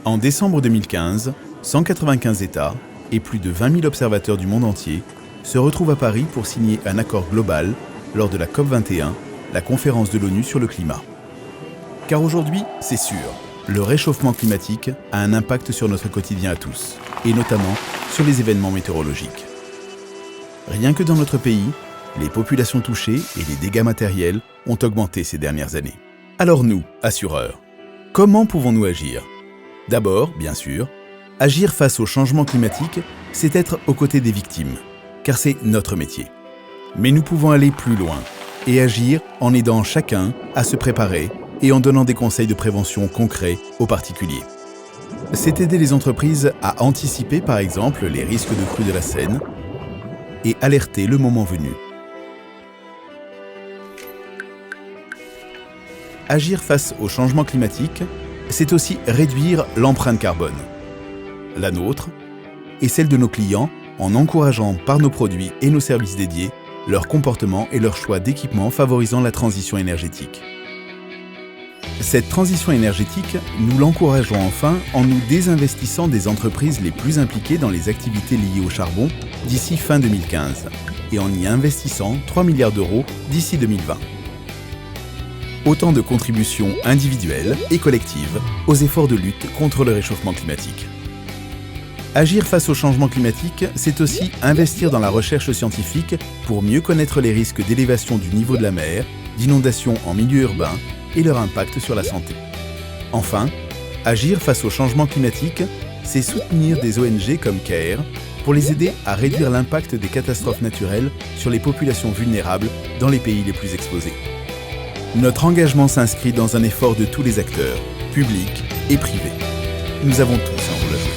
En décembre 2015, 195 États et plus de 20 000 observateurs du monde entier se retrouvent à Paris pour signer un accord global lors de la COP21, la conférence de l'ONU sur le climat. Car aujourd'hui, c'est sûr, le réchauffement climatique a un impact sur notre quotidien à tous, et notamment sur les événements météorologiques. Rien que dans notre pays, les populations touchées et les dégâts matériels ont augmenté ces dernières années. Alors nous, assureurs, comment pouvons-nous agir ? D'abord, bien sûr, agir face au changement climatique, c'est être aux côtés des victimes, car c'est notre métier. Mais nous pouvons aller plus loin et agir en aidant chacun à se préparer et en donnant des conseils de prévention concrets aux particuliers. C'est aider les entreprises à anticiper par exemple les risques de crue de la Seine et alerter le moment venu. Agir face au changement climatique, c'est aussi réduire l'empreinte carbone. La nôtre et celle de nos clients en encourageant par nos produits et nos services dédiés leur comportement et leur choix d'équipements favorisant la transition énergétique. Cette transition énergétique, nous l'encourageons enfin en nous désinvestissant des entreprises les plus impliquées dans les activités liées au charbon d'ici fin 2015 et en y investissant 3 milliards d'euros d'ici 2020. Autant de contributions individuelles et collectives aux efforts de lutte contre le réchauffement climatique. Agir face au changement climatique, c'est aussi investir dans la recherche scientifique pour mieux connaître les risques d'élévation du niveau de la mer, d'inondations en milieu urbain et leur impact sur la santé. Enfin, agir face au changement climatique, c'est soutenir des ONG comme CARE pour les aider à réduire l'impact des catastrophes naturelles sur les populations vulnérables dans les pays les plus exposés. Notre engagement s'inscrit dans un effort de tous les acteurs, publics et privés. Nous avons tous un rôle à jouer.